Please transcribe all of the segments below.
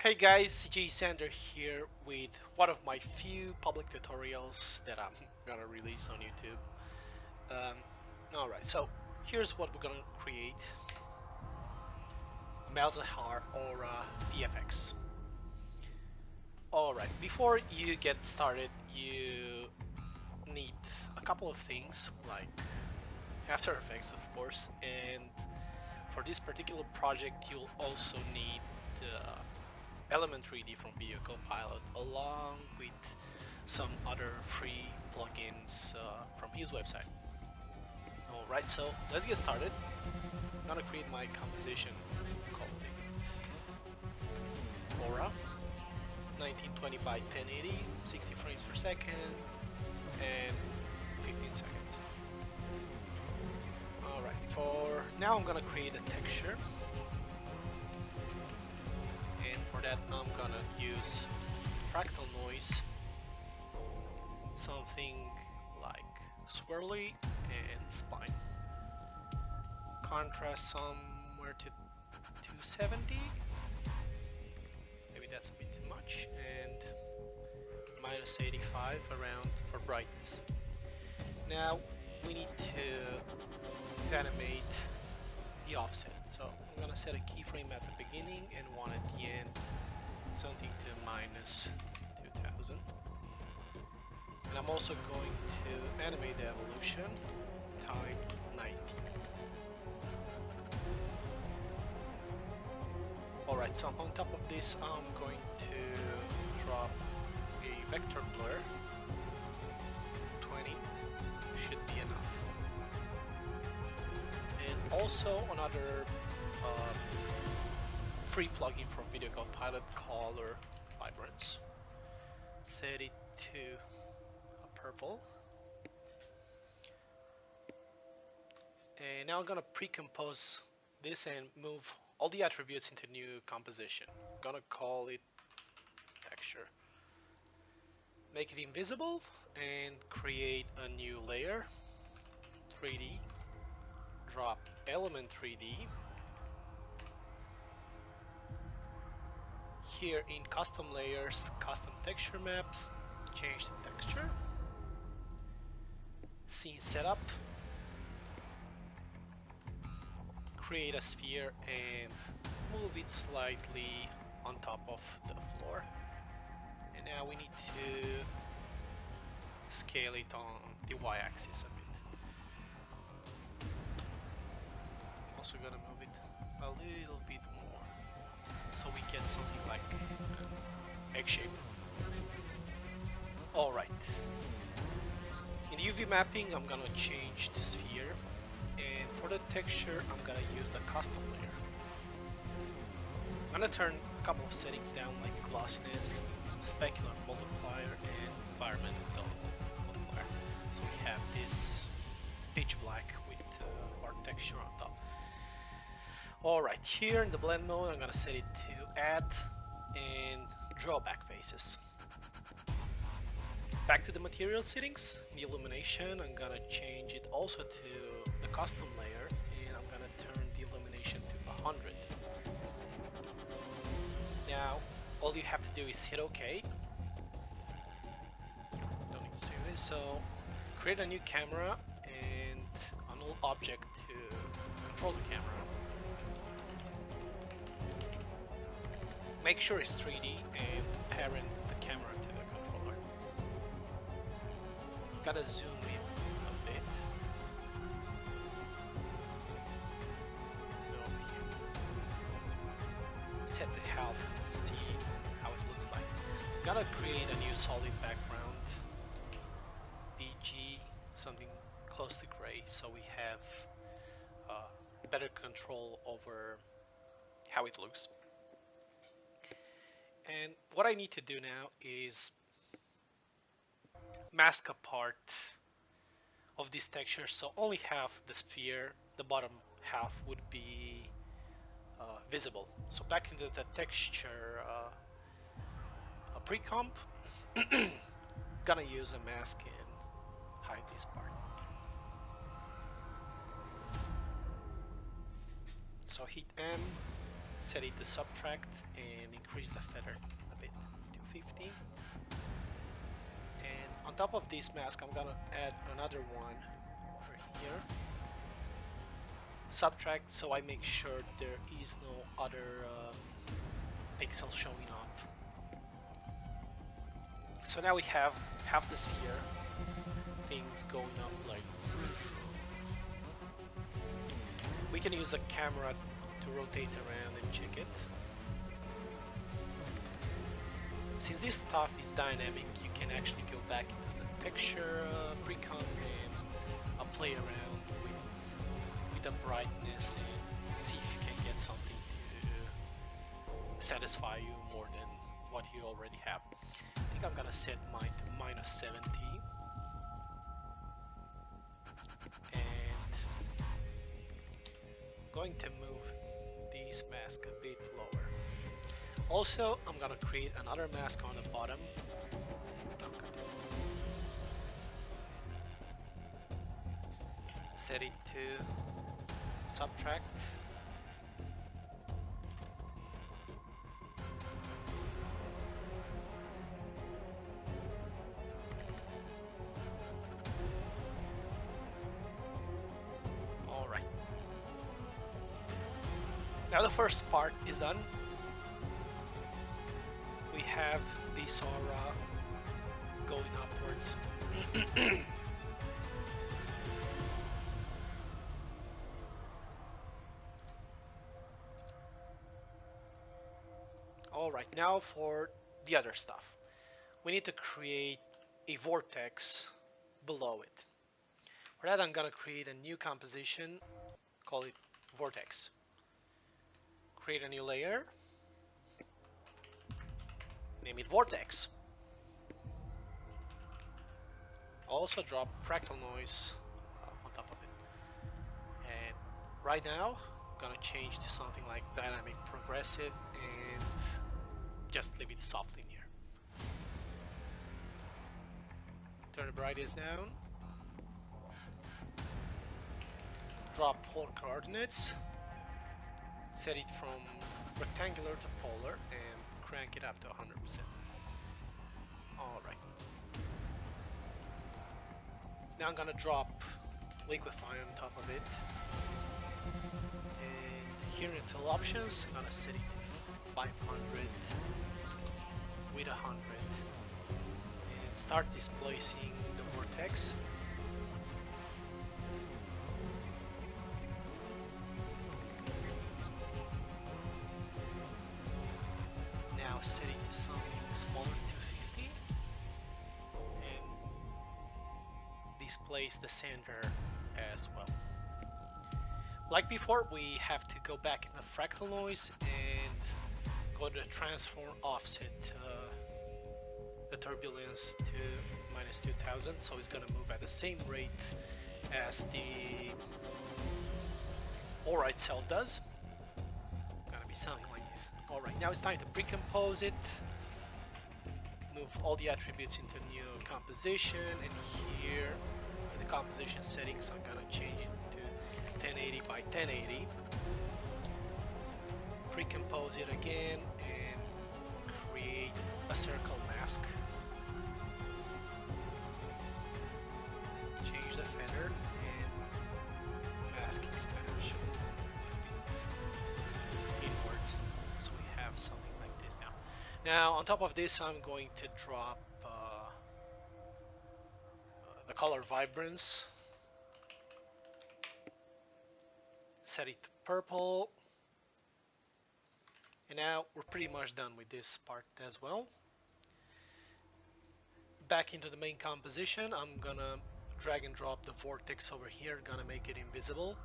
Hey guys, CJ Sander here with one of my few public tutorials that I'm gonna release on YouTube. Alright, so here's what we're gonna create. Malzahar or VFX. Alright, before you get started, you need a couple of things like After Effects, of course, and for this particular project you'll also need Element 3D from Video Copilot, along with some other free plugins from his website. Alright, so let's get started. I'm gonna create my composition, call it Aura, 1920 by 1080, 60 frames per second, and 15 seconds. Alright, for now I'm gonna create a texture. For that I'm gonna use fractal noise, something like swirly and spine. Contrast somewhere to 270, maybe that's a bit too much, and minus 85 around for brightness. Now we need to animate the offset. So I'm gonna set a keyframe at the beginning and one at the end, something to minus 2000. And I'm also going to animate the evolution time 90. Alright, so on top of this I'm going to drop a vector blur. 20 should be enough. And also another free plugin from Video Copilot, Color Vibrance. Set it to a purple. And now I'm gonna pre-compose this and move all the attributes into new composition. I'm gonna call it texture. Make it invisible and create a new layer. 3D. Drop element 3D. Here in custom layers, custom texture maps, change the texture. Scene setup. Create a sphere and move it slightly on top of the floor. And now we need to scale it on the y-axis a bit. I'm also gonna move it a little bit more, so we get something like egg shape. Alright. In the UV mapping I'm gonna change the sphere, and for the texture I'm gonna use the custom layer. I'm gonna turn a couple of settings down, like glossiness, specular multiplier, and environmental multiplier. So we have this pitch black with our texture on top. Alright, here in the blend mode I'm gonna set it to add and draw back faces. Back to the material settings, the illumination, I'm gonna change it also to the custom layer, and I'm gonna turn the illumination to 100. Now all you have to do is hit OK. Don't need to save this, so create a new camera and a null object to control the camera. Make sure it's 3D and parent the camera to the controller. Gotta zoom in a bit. Over here. Set the half and see how it looks like. Gotta create a new solid background. BG, something close to gray, so we have better control over how it looks. And what I need to do now is mask a part of this texture, so only half the sphere, the bottom half would be visible. So back into the texture pre-comp, gonna use a mask and hide this part. So hit M, set it to subtract and increase the feather a bit to 50. And on top of this mask, I'm gonna add another one over here. Subtract, so I make sure there is no other pixel showing up. So now we have half the sphere, things going up like. We can use the camera to rotate around and check it. Since this stuff is dynamic, you can actually go back into the texture precon and play around with the brightness and see if you can get something to satisfy you more than what you already have. I think I'm gonna set mine to -70. And I'm going to move this mask a bit lower. Also, I'm gonna create another mask on the bottom. Set it to subtract. Alright. Now the first part is done. We have this aura going upwards. Alright, now for the other stuff. We need to create a vortex below it. For that, I'm gonna create a new composition, call it vortex. Create a new layer, name it vortex. Also drop fractal noise on top of it. And right now, I'm gonna change to something like dynamic progressive and just leave it soft linear. Turn the brightness down. Drop polar coordinates. Set it from rectangular to polar and crank it up to 100%. Alright. Now I'm gonna drop liquify on top of it. And here in tool options, I'm gonna set it to 500 with 100 and start displacing the vortex. Now set it to something smaller to 50 and displace the center as well. Like before, we have to go back in the fractal noise and go to the transform offset the turbulence to -2000, so it's gonna move at the same rate as the aura itself does. Gonna be something like this. Alright, now it's time to pre-compose it. Move all the attributes into new composition, and here in the composition settings I'm gonna change it to 1080 by 1080. Pre-compose it again and create a circle mask. Change the feather and mask expansion inwards, so we have something like this now. Now on top of this, I'm going to drop the color vibrance. Set it to purple. And now we're pretty much done with this part as well. Back into the main composition, I'm gonna drag and drop the vortex over here, gonna make it invisible.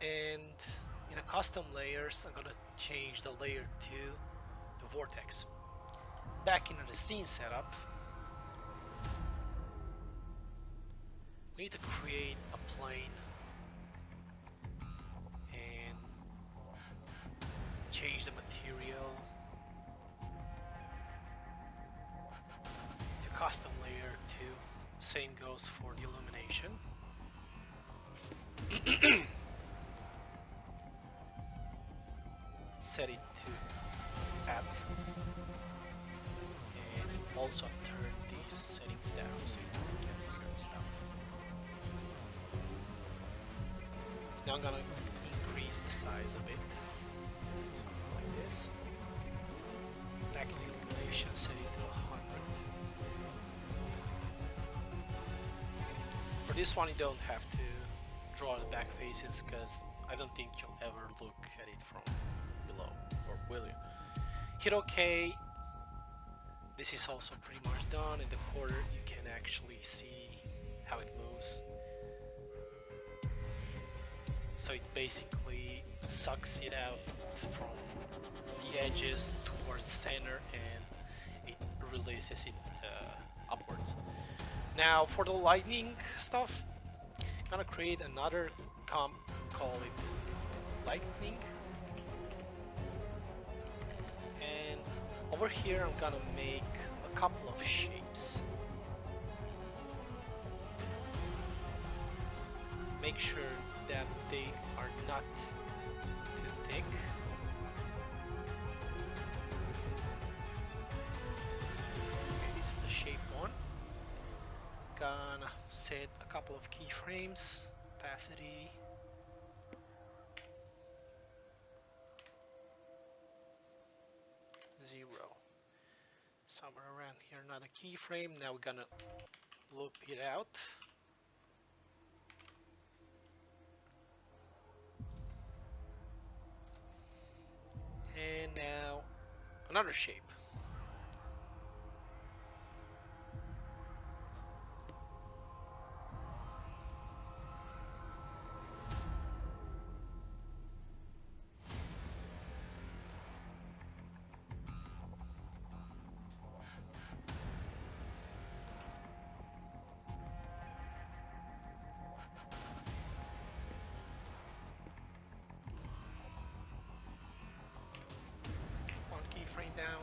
And in a custom layers, I'm gonna change the layer to the vortex. Back into the scene setup, we need to create a plane and change the material to custom layer 2. Same goes for the illumination. set it to add, and also turn these settings down so you don't get weird stuff. Now I'm gonna increase the size of it, something like this. Back in illumination, set it to 100. For this one, you don't have to draw the back faces because I don't think you'll ever look at it from below, or will you? Hit OK. This is also pretty much done. In the corner, you can actually see how it moves. So it basically sucks it out from the edges towards the center and it releases it upwards. Now for the lightning stuff, I'm gonna create another comp, call it lightning, and over here I'm gonna make a couple of shapes. Make sure that they are not too thick. Okay, this is the shape one. Gonna set a couple of keyframes, opacity, zero. Somewhere around here, another keyframe. Now we're gonna loop it out. And now another shape. Frame down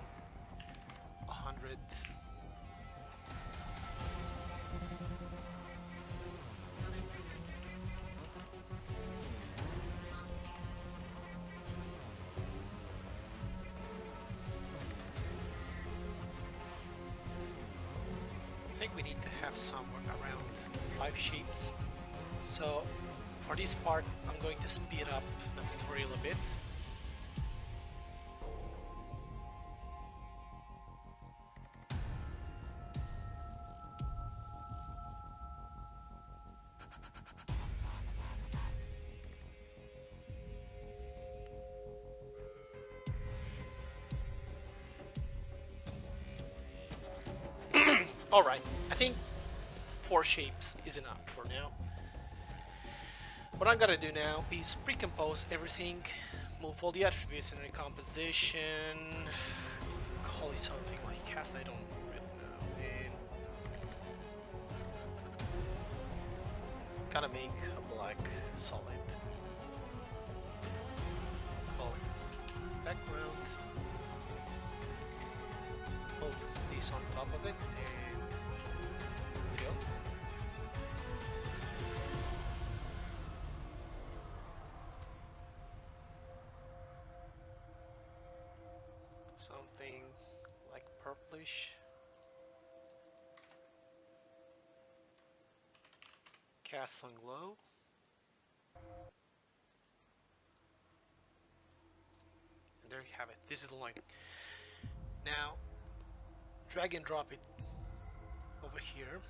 100. I think we need to have somewhere around 5 shapes. So for this part, I'm going to speed up the tutorial a bit. Alright, I think 4 shapes is enough for now. What I'm gonna do now is pre-compose everything, move all the attributes in the composition, call it something like cast, I don't really know, and gotta make a black solid. Call it background, move this on top of it, and fill. Something like purplish. Cast on glow. And there you have it. This is the line. Now drag and drop it over here.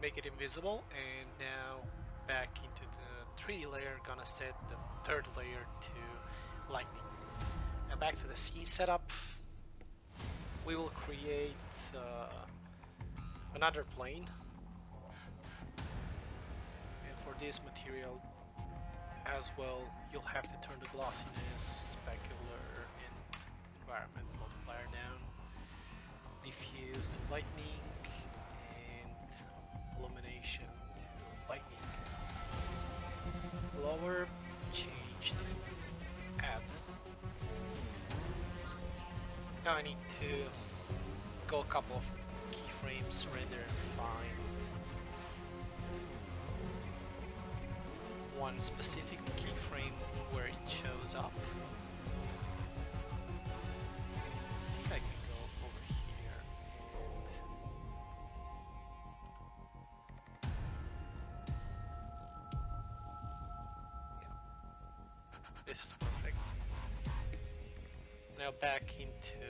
Make it invisible, and now back into the 3D layer, gonna set the 3rd layer to lightning. Now back to the scene setup, we will create another plane, and for this material as well, you'll have to turn the glossiness, specular, and environment multiplier down, diffuse to lightning, and illumination to lightning. Lower, changed, add. Now I need to go a couple of keyframes, render and find one one specific keyframe where it shows up. I think I can go over here and yeah, this is perfect. Now back into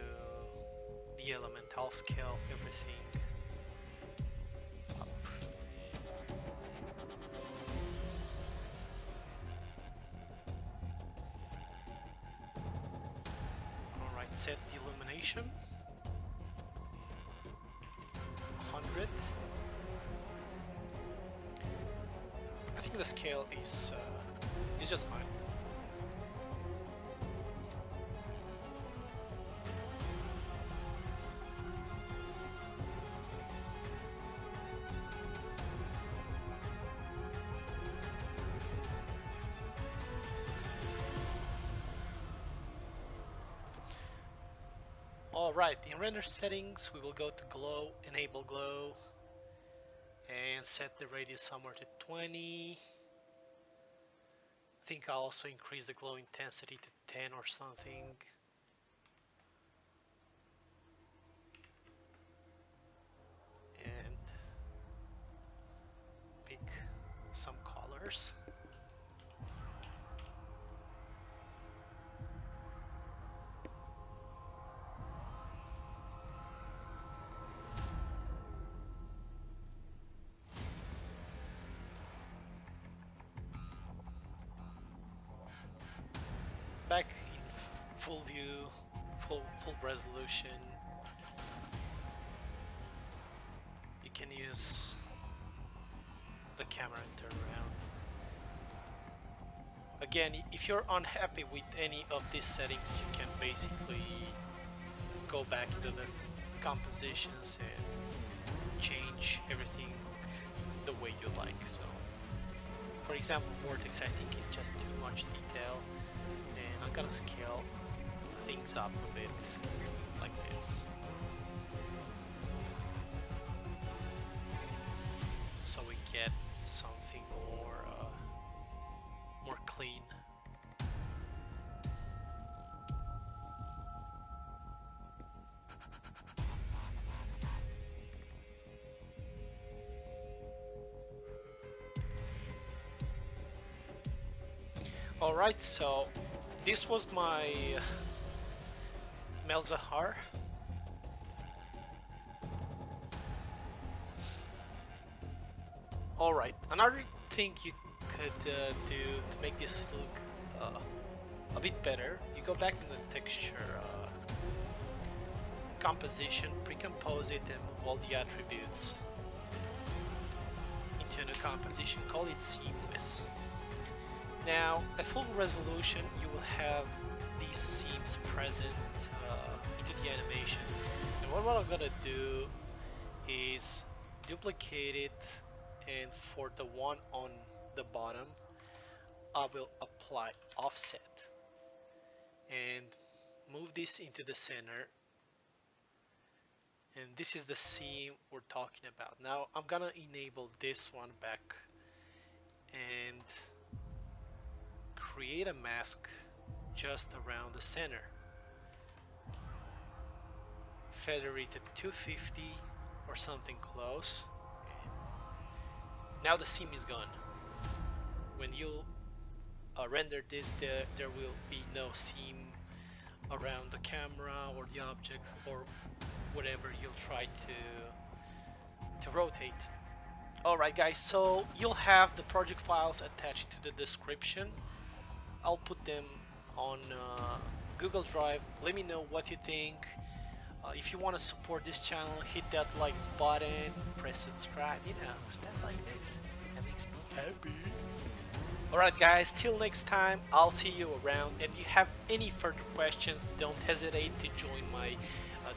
the element, I'll scale everything up. Alright, set the illumination 100. I think the scale is just fine. Alright, in render settings we will go to glow, enable glow, and set the radius somewhere to 20. I think I'll also increase the glow intensity to 10 or something. And pick some colors. Back in full view, full resolution. You can use the camera and turn around. Again, if you're unhappy with any of these settings, you can basically go back into the compositions and change everything the way you like. So, for example, Vortex I think is just too much detail. I'm gonna scale things up a bit like this, so we get something more clean. All right, so this was my Malzahar. Alright, another thing you could do to make this look a bit better, you go back in the texture composition, pre-compose it, and move all the attributes into a new composition, call it seamless. Now, at full resolution, you will have these seams present into the animation. And what I'm gonna do is duplicate it, and for the one on the bottom, I will apply offset and move this into the center. And this is the seam we're talking about. Now, I'm gonna enable this one back and create a mask just around the center. Feather it at 250 or something close. Now the seam is gone. When you render this, there will be no seam around the camera or the objects or whatever you'll try to rotate. Alright guys, so you'll have the project files attached to the description. I'll put them on Google Drive. Let me know what you think. If you want to support this channel, hit that like button, press subscribe, you know, stuff like this. That makes me happy. Alright guys, till next time, I'll see you around. And if you have any further questions, don't hesitate to join my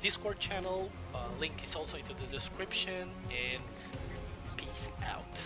Discord channel. Link is also into the description, and peace out.